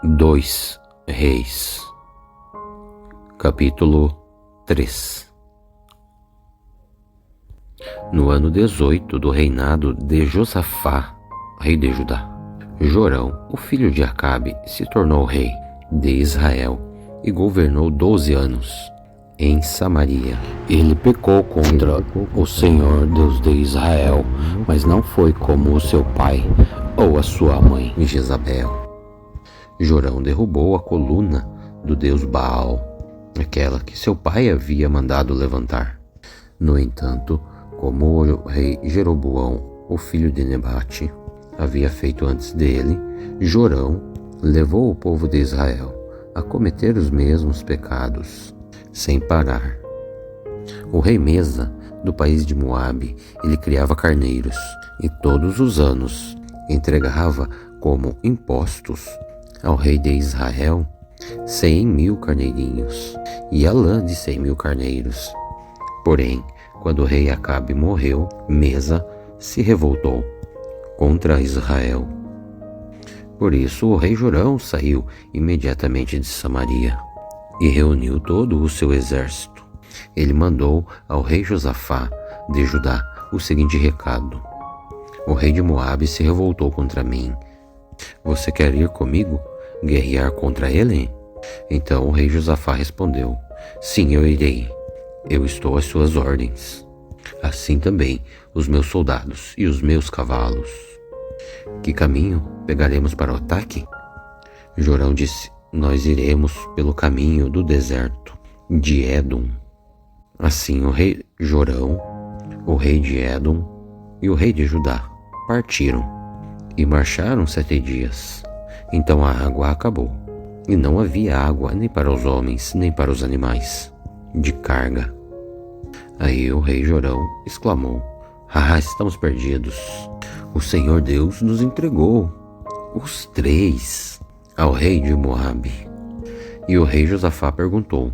2 Reis, capítulo 3. No ano 18 do reinado de Josafá, rei de Judá, Jorão, o filho de Acabe, se tornou rei de Israel e governou 12 anos em Samaria. Ele pecou contra o Senhor, Deus de Israel, mas não foi como o seu pai ou a sua mãe, Jezabel. Jorão derrubou a coluna do deus Baal, aquela que seu pai havia mandado levantar. No entanto, como o rei Jeroboão, o filho de Nebate, havia feito antes dele, Jorão levou o povo de Israel a cometer os mesmos pecados, sem parar. O rei Mesa, do país de Moabe, ele criava carneiros e todos os anos entregava como impostos ao rei de Israel 100.000 carneirinhos e a lã de 100.000 carneiros. Porém, quando o rei Acabe morreu, Mesa se revoltou contra Israel. Por isso o rei Jorão saiu imediatamente de Samaria e reuniu todo o seu exército. Ele mandou ao rei Josafá de Judá o seguinte recado: o rei de Moabe se revoltou contra mim. Você quer ir comigo guerrear contra ele? Então o rei Josafá respondeu: sim, eu irei. Eu estou às suas ordens. Assim também os meus soldados e os meus cavalos. Que caminho pegaremos para o ataque? Jorão disse: nós iremos pelo caminho do deserto de Édom. Assim o rei Jorão, o rei de Édom e o rei de Judá partiram e marcharam 7 dias. Então a água acabou, e não havia água nem para os homens, nem para os animais de carga. Aí o rei Jorão exclamou: estamos perdidos. O Senhor Deus nos entregou os 3 ao rei de Moabe. E o rei Josafá perguntou: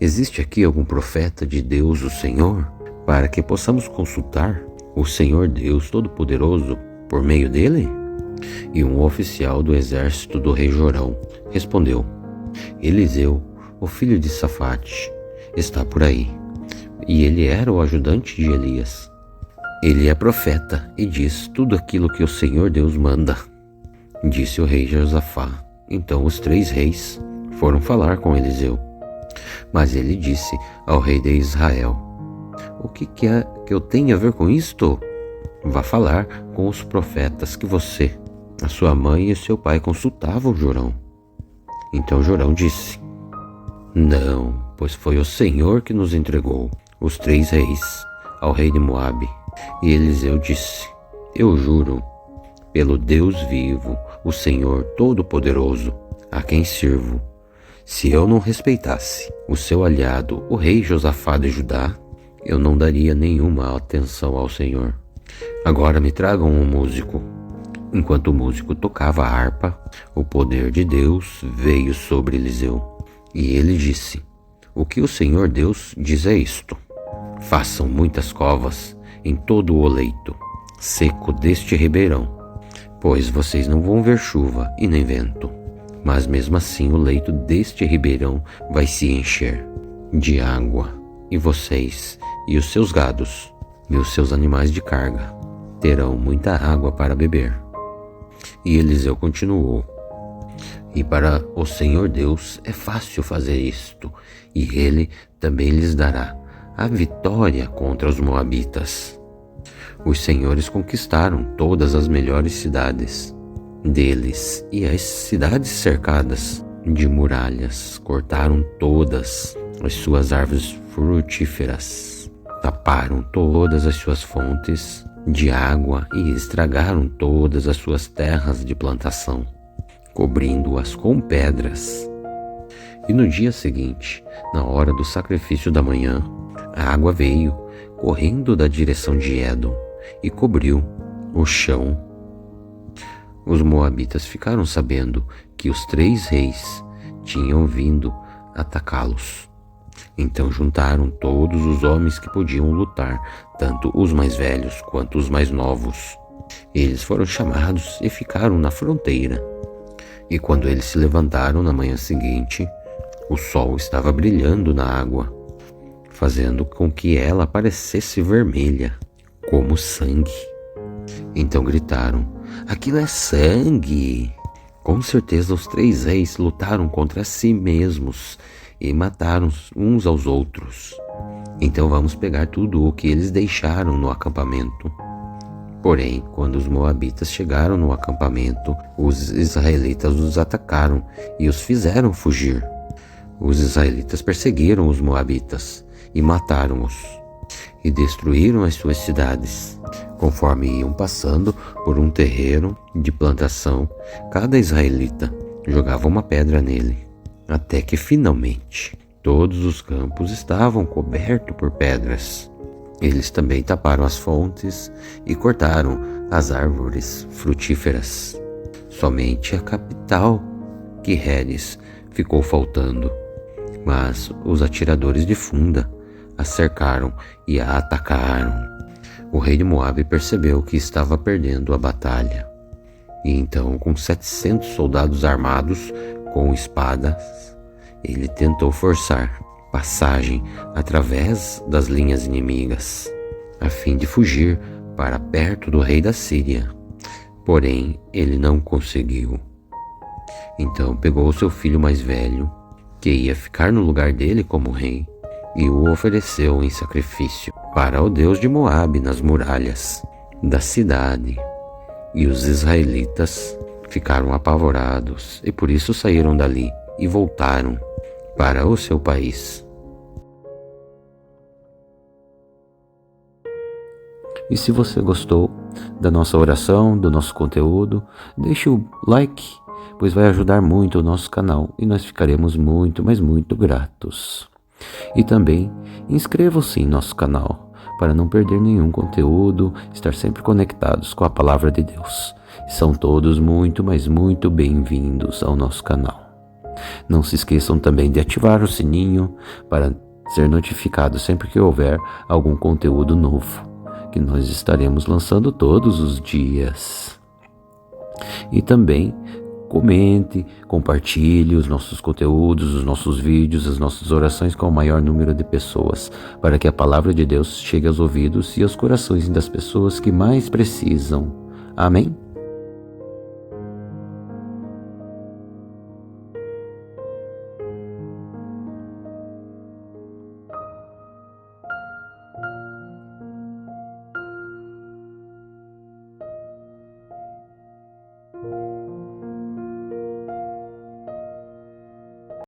existe aqui algum profeta de Deus, o Senhor, para que possamos consultar o Senhor Deus Todo-Poderoso por meio dele? E um oficial do exército do rei Jorão respondeu: Eliseu, o filho de Safate, está por aí. E ele era o ajudante de Elias. Ele é profeta e diz tudo aquilo que o Senhor Deus manda. Disse o rei Josafá. Então os 3 reis foram falar com Eliseu. Mas ele disse ao rei de Israel: o que é que eu tenho a ver com isto? Vá falar com os profetas que você, a sua mãe e seu pai consultavam Jorão. Então Jorão disse: não, pois foi o Senhor que nos entregou os 3 reis ao rei de Moabe. E Eliseu disse: eu juro pelo Deus vivo, o Senhor Todo-Poderoso, a quem sirvo, se eu não respeitasse o seu aliado, o rei Josafá de Judá, eu não daria nenhuma atenção ao Senhor. Agora me tragam um músico. Enquanto o músico tocava a harpa, o poder de Deus veio sobre Eliseu. E ele disse: o que o Senhor Deus diz é isto: façam muitas covas em todo o leito seco deste ribeirão, pois vocês não vão ver chuva e nem vento. Mas mesmo assim o leito deste ribeirão vai se encher de água, e vocês e os seus gados e os seus animais de carga terão muita água para beber. E Eliseu continuou: e para o Senhor Deus é fácil fazer isto, e ele também lhes dará a vitória contra os moabitas. Os senhores conquistaram todas as melhores cidades deles, e as cidades cercadas de muralhas cortaram todas as suas árvores frutíferas, taparam todas as suas fontes de água e estragaram todas as suas terras de plantação, cobrindo-as com pedras. E no dia seguinte, na hora do sacrifício da manhã, a água veio correndo da direção de Édom e cobriu o chão. Os moabitas ficaram sabendo que os 3 reis tinham vindo atacá-los. Então juntaram todos os homens que podiam lutar, tanto os mais velhos quanto os mais novos. Eles foram chamados e ficaram na fronteira. E quando eles se levantaram na manhã seguinte, o sol estava brilhando na água, fazendo com que ela parecesse vermelha, como sangue. Então gritaram: aquilo é sangue! Com certeza os 3 reis lutaram contra si mesmos e mataram uns aos outros. Então vamos pegar tudo o que eles deixaram no acampamento. Porém, quando os moabitas chegaram no acampamento, os israelitas os atacaram e os fizeram fugir. Os israelitas perseguiram os moabitas e mataram-os, e destruíram as suas cidades. Conforme iam passando por um terreiro de plantação, cada israelita jogava uma pedra nele, até que finalmente todos os campos estavam cobertos por pedras. Eles também taparam as fontes e cortaram as árvores frutíferas. Somente a capital, Quireres, ficou faltando. Mas os atiradores de funda a cercaram e a atacaram. O rei de Moabe percebeu que estava perdendo a batalha. E então, com 700 soldados armados com espadas, ele tentou forçar passagem através das linhas inimigas, a fim de fugir para perto do rei da Síria. Porém, ele não conseguiu. Então pegou seu filho mais velho, que ia ficar no lugar dele como rei, e o ofereceu em sacrifício para o deus de Moabe nas muralhas da cidade. E os israelitas ficaram apavorados e por isso saíram dali e voltaram para o seu país. E se você gostou da nossa oração, do nosso conteúdo, deixe o like, pois vai ajudar muito o nosso canal e nós ficaremos muito, mas muito gratos. E também inscrevam-se em nosso canal para não perder nenhum conteúdo, estar sempre conectados com a palavra de Deus. São todos muito, mas muito bem-vindos ao nosso canal. Não se esqueçam também de ativar o sininho para ser notificado sempre que houver algum conteúdo novo, que nós estaremos lançando todos os dias. E também comente, compartilhe os nossos conteúdos, os nossos vídeos, as nossas orações com o maior número de pessoas, para que a palavra de Deus chegue aos ouvidos e aos corações das pessoas que mais precisam. Amém?